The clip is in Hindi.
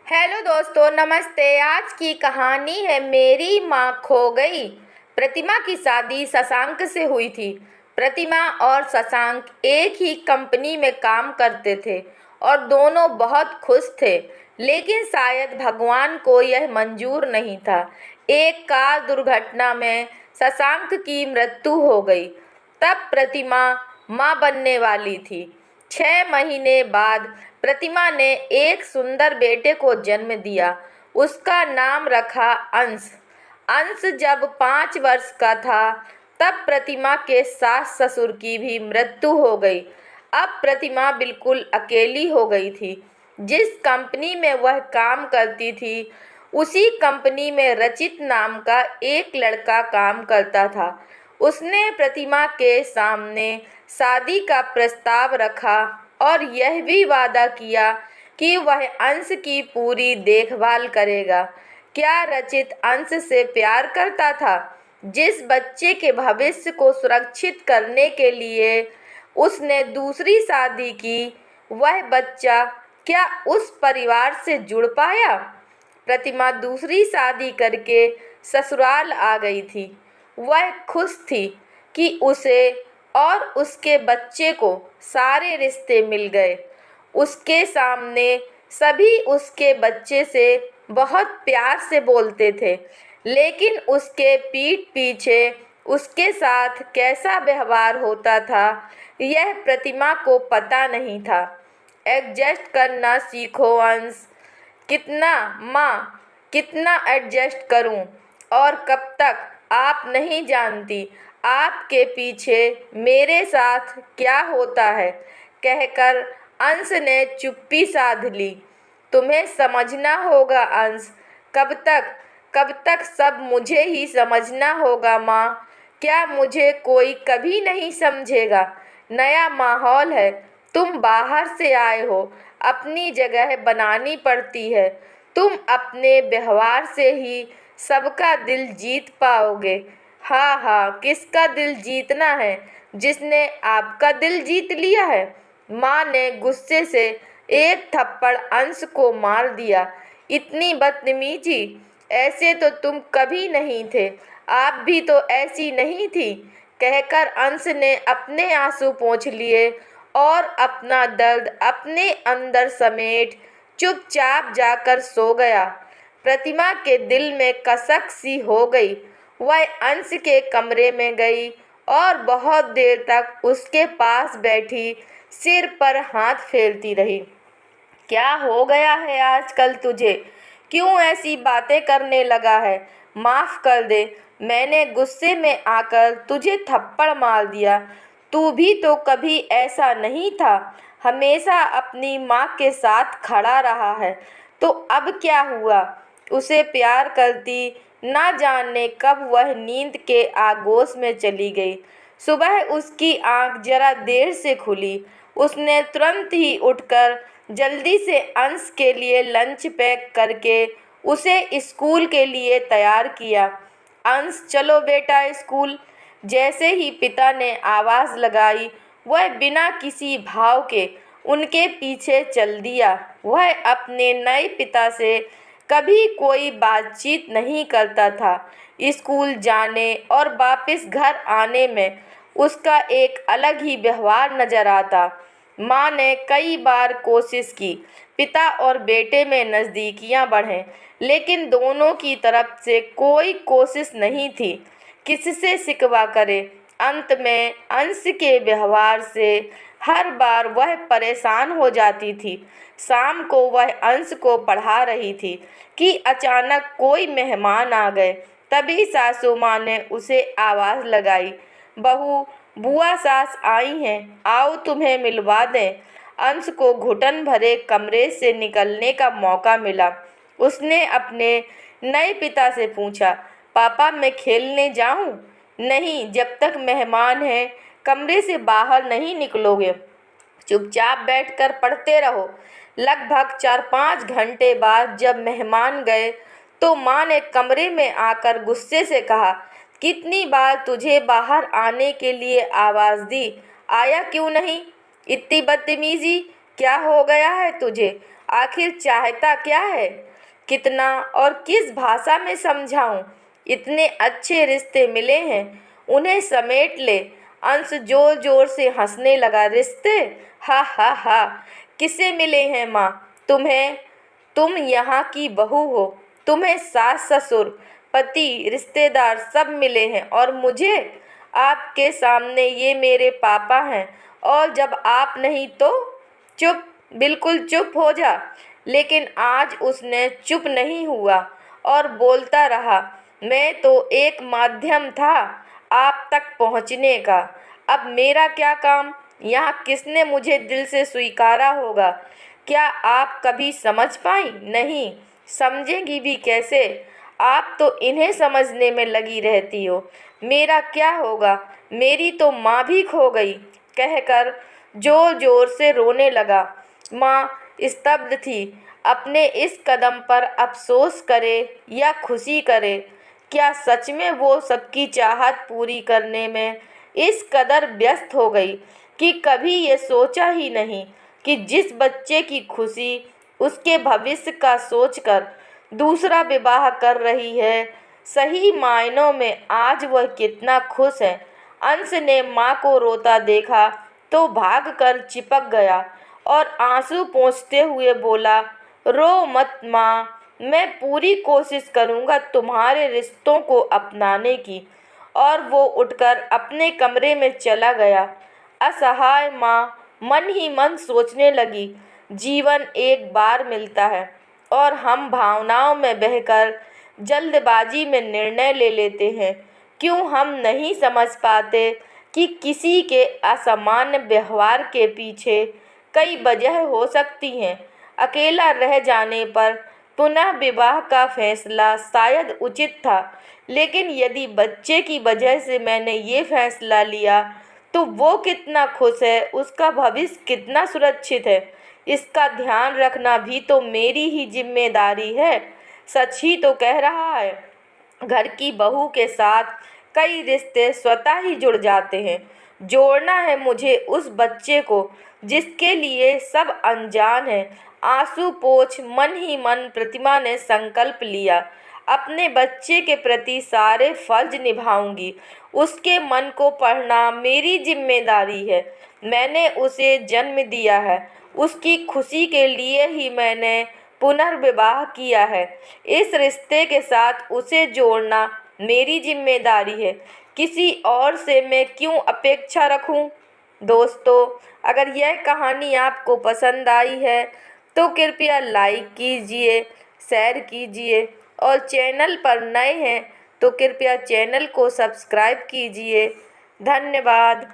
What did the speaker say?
हेलो दोस्तों, नमस्ते। आज की कहानी है मेरी माँ खो गई। प्रतिमा की शादी शशांक से हुई थी। प्रतिमा और शशांक एक ही कंपनी में काम करते थे और दोनों बहुत खुश थे। लेकिन शायद भगवान को यह मंजूर नहीं था। एक कार दुर्घटना में शशांक की मृत्यु हो गई। तब प्रतिमा माँ बनने वाली थी। 6 महीने बाद प्रतिमा ने एक सुंदर बेटे को जन्म दिया। उसका नाम रखा अंश। अंश जब 5 वर्ष का था तब प्रतिमा के सास ससुर की भी मृत्यु हो गई। अब प्रतिमा बिल्कुल अकेली हो गई थी। जिस कंपनी में वह काम करती थी उसी कंपनी में रचित नाम का एक लड़का काम करता था। उसने प्रतिमा के सामने शादी का प्रस्ताव रखा और यह भी वादा किया कि वह अंश की पूरी देखभाल करेगा। क्या रचित अंश से प्यार करता था? जिस बच्चे के भविष्य को सुरक्षित करने के लिए उसने दूसरी शादी की, वह बच्चा क्या उस परिवार से जुड़ पाया? प्रतिमा दूसरी शादी करके ससुराल आ गई थी। वह खुश थी कि उसे और उसके बच्चे को सारे रिश्ते मिल गए। उसके सामने सभी उसके बच्चे से बहुत प्यार से बोलते थे, लेकिन उसके पीठ पीछे उसके साथ कैसा व्यवहार होता था यह प्रतिमा को पता नहीं था। एडजस्ट करना सीखो अंश। कितना माँ, कितना एडजस्ट करूं और कब तक? आप नहीं जानती आपके पीछे मेरे साथ क्या होता है, कहकर अंश ने चुप्पी साध ली। तुम्हें समझना होगा अंश। कब तक सब मुझे ही समझना होगा माँ। क्या मुझे कोई कभी नहीं समझेगा? नया माहौल है, तुम बाहर से आए हो, अपनी जगह बनानी पड़ती है। तुम अपने व्यवहार से ही सबका दिल जीत पाओगे। हाँ हाँ, किसका दिल जीतना है? जिसने आपका दिल जीत लिया है। माँ ने गुस्से से एक थप्पड़ अंश को मार दिया। इतनी बदतमीजी! ऐसे तो तुम कभी नहीं थे। आप भी तो ऐसी नहीं थी, कहकर अंश ने अपने आंसू पोंछ लिए और अपना दर्द अपने अंदर समेट चुपचाप जाकर सो गया। प्रतिमा के दिल में कसक सी हो गई। वह अंश के कमरे में गई और बहुत देर तक उसके पास बैठी सिर पर हाथ फेरती रही। क्या हो गया है आजकल तुझे? क्यों ऐसी बातें करने लगा है? माफ कर दे, मैंने गुस्से में आकर तुझे थप्पड़ मार दिया। तू भी तो कभी ऐसा नहीं था, हमेशा अपनी माँ के साथ खड़ा रहा है। तो अब क्या हुआ? उसे प्यार करती, ना जाने कब वह नींद के आगोश में चली गई। सुबह उसकी आंख जरा देर से खुली। उसने तुरंत ही उठकर जल्दी से अंश के लिए लंच पैक करके उसे स्कूल के लिए तैयार किया। अंश, चलो बेटा स्कूल। जैसे ही पिता ने आवाज़ लगाई वह बिना किसी भाव के उनके पीछे चल दिया। वह अपने नए पिता से कभी कोई बातचीत नहीं करता था। स्कूल जाने और वापस घर आने में उसका एक अलग ही व्यवहार नजर आता। माँ ने कई बार कोशिश की पिता और बेटे में नज़दीकियाँ बढ़ें, लेकिन दोनों की तरफ से कोई कोशिश नहीं थी किससे शिकवा करे। अंत में अंश के व्यवहार से हर बार वह परेशान हो जाती थी। शाम को वह अंश को पढ़ा रही थी कि अचानक कोई मेहमान आ गए। तभी सासू माँ ने उसे आवाज़ लगाई, बहू, बुआ सास आई हैं, आओ तुम्हें मिलवा दें। अंश को घुटन भरे कमरे से निकलने का मौका मिला। उसने अपने नए पिता से पूछा, पापा मैं खेलने जाऊं? नहीं, जब तक मेहमान हैं कमरे से बाहर नहीं निकलोगे। चुपचाप बैठकर पढ़ते रहो। लगभग 4-5 घंटे बाद जब मेहमान गए तो माँ ने कमरे में आकर गुस्से से कहा, कितनी बार तुझे बाहर आने के लिए आवाज़ दी, आया क्यों नहीं? इतनी बदतमीजी! क्या हो गया है तुझे? आखिर चाहता क्या है? कितना और किस भाषा में समझाऊं? इतने अच्छे रिश्ते मिले हैं, उन्हें समेट ले। अंश जोर जोर से हंसने लगा। रिश्ते? हा हा हा। किसे मिले हैं माँ? तुम्हें। तुम यहाँ की बहू हो। तुम्हें सास ससुर पति रिश्तेदार सब मिले हैं, और मुझे आपके सामने ये मेरे पापा हैं। और जब आप नहीं तो चुप, बिल्कुल चुप हो जा। लेकिन आज उसने चुप नहीं हुआ और बोलता रहा। मैं तो एक माध्यम था आप तक पहुंचने का। अब मेरा क्या काम? यहाँ किसने मुझे दिल से स्वीकारा होगा? क्या आप कभी समझ पाई? नहीं, समझेंगी भी कैसे? आप तो इन्हें समझने में लगी रहती हो। मेरा क्या होगा? मेरी तो माँ भी खो गई, कहकर जोर जोर से रोने लगा। माँ स्तब्ध थी। अपने इस कदम पर अफसोस करे या खुशी करे? क्या सच में वो सबकी चाहत पूरी करने में इस कदर व्यस्त हो गई कि कभी ये सोचा ही नहीं कि जिस बच्चे की खुशी, उसके भविष्य का सोचकर दूसरा विवाह कर रही है, सही मायनों में आज वह कितना खुश है। अंश ने माँ को रोता देखा तो भागकर चिपक गया और आंसू पोंछते हुए बोला, रो मत माँ, मैं पूरी कोशिश करूँगा तुम्हारे रिश्तों को अपनाने की। और वो उठकर अपने कमरे में चला गया। असहाय माँ मन ही मन सोचने लगी, जीवन एक बार मिलता है और हम भावनाओं में बहकर जल्दबाजी में निर्णय ले लेते हैं। क्यों हम नहीं समझ पाते कि किसी के असामान्य व्यवहार के पीछे कई वजह हो सकती हैं। अकेला रह जाने पर पुनः विवाह का फैसला शायद उचित था, लेकिन यदि बच्चे की वजह से मैंने ये फैसला लिया तो वो कितना खुश है, उसका भविष्य कितना सुरक्षित है, इसका ध्यान रखना भी तो मेरी ही जिम्मेदारी है। सच ही तो कह रहा है, घर की बहू के साथ कई रिश्ते स्वतः ही जुड़ जाते हैं। जोड़ना है मुझे उस बच्चे को जिसके लिए सब अनजान है। आंसू पोंछ मन ही मन प्रतिमा ने संकल्प लिया, अपने बच्चे के प्रति सारे फर्ज निभाऊंगी। उसके मन को पढ़ना मेरी जिम्मेदारी है। मैंने उसे जन्म दिया है, उसकी खुशी के लिए ही मैंने पुनर्विवाह किया है। इस रिश्ते के साथ उसे जोड़ना मेरी जिम्मेदारी है। किसी और से मैं क्यों अपेक्षा रखूं? दोस्तों, अगर यह कहानी आपको पसंद आई है तो कृपया लाइक कीजिए, शेयर कीजिए, और चैनल पर नए हैं तो कृपया चैनल को सब्सक्राइब कीजिए। धन्यवाद।